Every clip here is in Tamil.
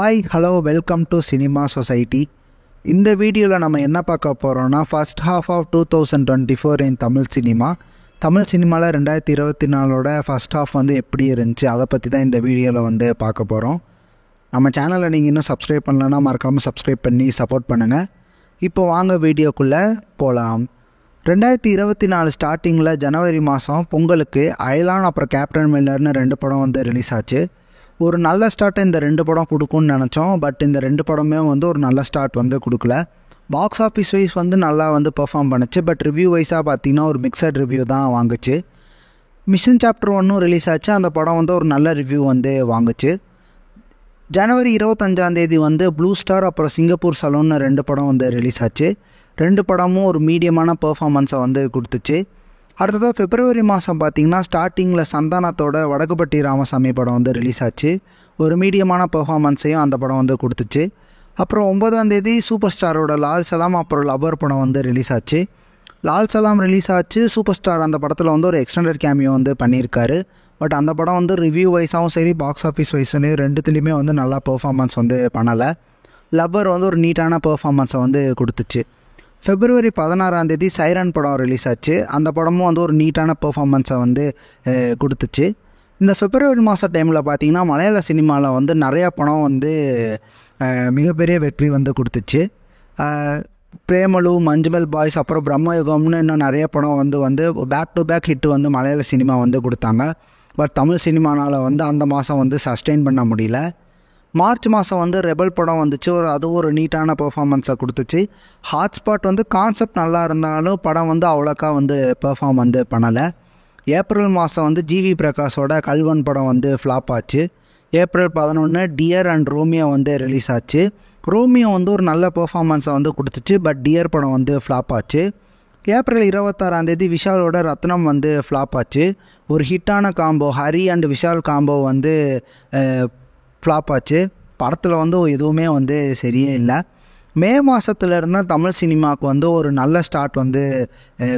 Hi hello welcome to cinema society. இந்த வீடியோவில் நம்ம என்ன பார்க்க போகிறோன்னா ஃபர்ஸ்ட் ஹாஃப் ஆஃப் 2024 இன் தமிழ் சினிமாவில் 2024 ஃபர்ஸ்ட் ஹாஃப் வந்து எப்படி இருந்துச்சு அதை பற்றி தான் இந்த வீடியோவில் வந்து பார்க்க போகிறோம். நம்ம சேனலை நீங்கள் இன்னும் சப்ஸ்கிரைப் பண்ணலன்னா மறக்காமல் சப்ஸ்கிரைப் பண்ணி சப்போர்ட் பண்ணுங்கள். இப்போ வாங்க வீடியோக்குள்ளே போகலாம். 2024 ஸ்டார்டிங்கில் ஜனவரி மாதம் பொங்கலுக்கு அயலான் அப்புறம் கேப்டன் மில்லர்னு 2 படம் வந்து ரிலீஸ் ஆச்சு. ஒரு நல்ல ஸ்டார்ட்டை இந்த 2 படம் கொடுக்கும்னு நினச்சோம். பட் இந்த 2 படமே வந்து ஒரு நல்ல ஸ்டார்ட் வந்து கொடுக்கல. பாக்ஸ் ஆஃபீஸ் வைஸ் வந்து நல்லா வந்து பெர்ஃபார்ம் பண்ணுச்சு. பட் ரிவ்யூ வைஸாக பார்த்திங்கன்னா ஒரு மிக்சட் ரிவ்யூ தான் வாங்குச்சு. மிஷன் சாப்டர் 1 ரிலீஸ் ஆச்சு. அந்த படம் வந்து ஒரு நல்ல ரிவ்யூ வந்து வாங்குச்சு. ஜனவரி 25 வந்து ப்ளூ ஸ்டார் அப்புறம் சிங்கப்பூர் சலூன்னு 2 படம் வந்து ரிலீஸ் ஆச்சு. 2 படமும் ஒரு மீடியமான பெர்ஃபார்மன்ஸை வந்து கொடுத்துச்சு. அடுத்ததாக பிப்ரவரி மாதம் பார்த்திங்கன்னா ஸ்டார்டிங்கில் சந்தானத்தோட வடக்குப்பட்டி ராமசாமி படம் வந்து ரிலீஸ் ஆச்சு. ஒரு மீடியமான பெர்ஃபார்மன்ஸையும் அந்த படம் வந்து கொடுத்துச்சு. அப்புறம் 9 சூப்பர் ஸ்டாரோட லால் சலாம் அப்புறம் லவர் படம் வந்து ரிலீஸ் ஆச்சு. லால் சலாம் ரிலீஸ் ஆச்சு. சூப்பர் ஸ்டார் அந்த படத்தில் வந்து ஒரு எக்ஸ்டெண்டட் கேமியோ வந்து பண்ணியிருக்காரு. பட் அந்த படம் வந்து ரிவ்யூ வைஸாகவும் சரி பாக்ஸ் ஆஃபீஸ் வைஸ்லையும் 2த்துலேயுமே வந்து நல்லா பெர்ஃபார்மன்ஸ் வந்து பண்ணலை. லவர் வந்து ஒரு நீட்டான பெர்ஃபார்மன்ஸை வந்து கொடுத்துச்சு. February 16 சைரன் படம் ரிலீஸ் ஆச்சு. அந்த படமும் வந்து ஒரு நீட்டான பெர்ஃபார்மன்ஸை வந்து கொடுத்துச்சு. இந்த பிப்ரவரி மாத டைமில் பார்த்திங்கன்னா மலையாள சினிமாவில் வந்து நிறையா படம் வந்து மிகப்பெரிய வெற்றி வந்து கொடுத்துச்சு. பிரேமலு, மஞ்சுமெல் பாய்ஸ் அப்புறம் பிரம்மயுகம்னு இன்னும் நிறைய படம் வந்து பேக் டு பேக் ஹிட் வந்து மலையாள சினிமா வந்து கொடுத்தாங்க. பட் தமிழ் சினிமானால் வந்து அந்த மாதம் வந்து சஸ்டெயின் பண்ண முடியல. மார்ச் மாதம் வந்து ரெபல் படம் வந்துச்சு. அதுவும் ஒரு நீட்டான பெர்ஃபார்மன்ஸை கொடுத்துச்சு. ஹாட்ஸ்பாட் வந்து கான்செப்ட் நல்லா இருந்தாலும் படம் வந்து அவ்வளோக்கா வந்து பெர்ஃபார்ம் வந்து பண்ணலை. ஏப்ரல் மாதம் வந்து ஜிவி பிரகாஷோட கல்வன் படம் வந்து ஃப்ளாப் ஆச்சு. ஏப்ரல் 11 டியர் அண்ட் ரோமியோ வந்து ரிலீஸ் ஆச்சு. ரோமியோ வந்து ஒரு நல்ல பெர்ஃபார்மன்ஸை வந்து கொடுத்துச்சு. பட் டியர் படம் வந்து ஃப்ளாப் ஆச்சு. ஏப்ரல் 26 விஷாலோட ரத்னம் வந்து ஃப்ளாப் ஆச்சு. ஒரு ஹிட்டான combo Hari and Vishal combo வந்து ஃப்ளாப் ஆச்சு. படத்தில் வந்து எதுவுமே வந்து சரியே இல்லை. மே மாதத்துலேருந்து தமிழ் சினிமாவுக்கு வந்து ஒரு நல்ல ஸ்டார்ட் வந்து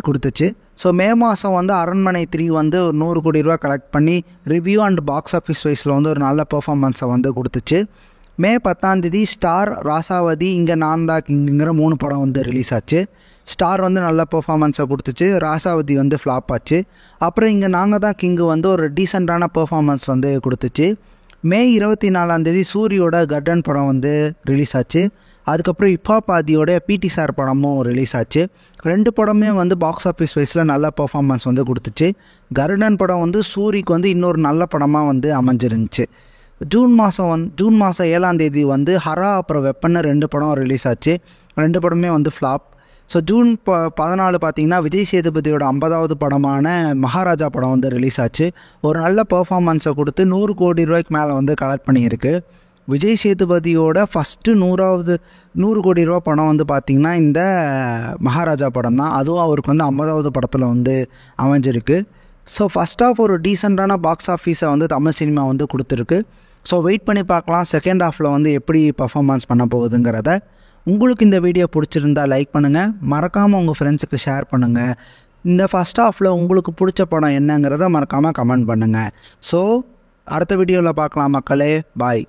கொடுத்துச்சு. ஸோ மே மாதம் வந்து அரண்மனை 3 வந்து ஒரு 100 கோடி ரூபா கலெக்ட் பண்ணி ரிவ்யூ அண்ட் பாக்ஸ் ஆஃபீஸ் வைஸில் வந்து ஒரு நல்ல பெர்ஃபார்மன்ஸை வந்து கொடுத்துச்சு. மே 10 ஸ்டார், ராசாவதி, இங்கே நான் தான் கிங்குங்கிற 3 படம் வந்து ரிலீஸ் ஆச்சு. ஸ்டார் வந்து நல்ல பெர்ஃபார்மன்ஸை கொடுத்துச்சு. ராசாவதி வந்து ஃப்ளாப் ஆச்சு. அப்புறம் இங்கே நாங்கள் தான் கிங்கு வந்து ஒரு டீசெண்டான பெர்ஃபார்மன்ஸ் வந்து கொடுத்துச்சு. மே 24 சூரியோட கர்டன் படம் வந்து ரிலீஸ் ஆச்சு. அதுக்கப்புறம் ஹிப்ஹாப் ஆதியோட பிடி சார் படமும் ரிலீஸ் ஆச்சு. 2 படமே வந்து பாக்ஸ் ஆஃபீஸ் வைஸில் நல்ல பெர்ஃபார்மன்ஸ் வந்து கொடுத்துச்சு. கர்டன் படம் வந்து சூரிக்கு வந்து இன்னொரு நல்ல படமாக வந்து அமைஞ்சிருந்துச்சு. ஜூன் மாதம் 7 வந்து ஹரா அப்புறம் வெப்பன்னு 2 படம் ரிலீஸ் ஆச்சு. 2 படமே வந்து ஃப்ளாப். ஸோ ஜூன் 14 பார்த்திங்கன்னா விஜய் சேதுபதியோட 50வது படமான மகாராஜா படம் வந்து ரிலீஸ் ஆச்சு. ஒரு நல்ல பெர்ஃபார்மன்ஸை கொடுத்து 100 கோடி ரூபாய்க்கு மேலே வந்து கலெக்ட் பண்ணியிருக்கு. விஜய் சேதுபதியோட ஃபஸ்ட்டு 100 கோடி ரூபா படம் வந்து பார்த்திங்கன்னா இந்த மகாராஜா படம் தான். அதுவும் அவருக்கு வந்து 50வது படத்தில் வந்து அமைஞ்சிருக்கு. ஸோ ஃபஸ்ட் ஆஃப் ஒரு டீசெண்டான பாக்ஸ் ஆஃபீஸை வந்து தமிழ் சினிமா வந்து கொடுத்துருக்கு. ஸோ வெயிட் பண்ணி பார்க்கலாம் செகண்ட் ஹாஃபில் வந்து எப்படி பர்ஃபார்மன்ஸ் பண்ண போகுதுங்கிறத. உங்களுக்கு இந்த வீடியோ பிடிச்சிருந்தா லைக் பண்ணுங்கள். மறக்காமல் உங்கள் ஃப்ரெண்ட்ஸுக்கு ஷேர் பண்ணுங்கள். இந்த ஃபஸ்ட் ஹாஃபில் உங்களுக்கு பிடிச்ச படம் என்னங்கிறத மறக்காமல் கமெண்ட் பண்ணுங்கள். ஸோ அடுத்த வீடியோவில் பார்க்கலாம் மக்களே. பாய்.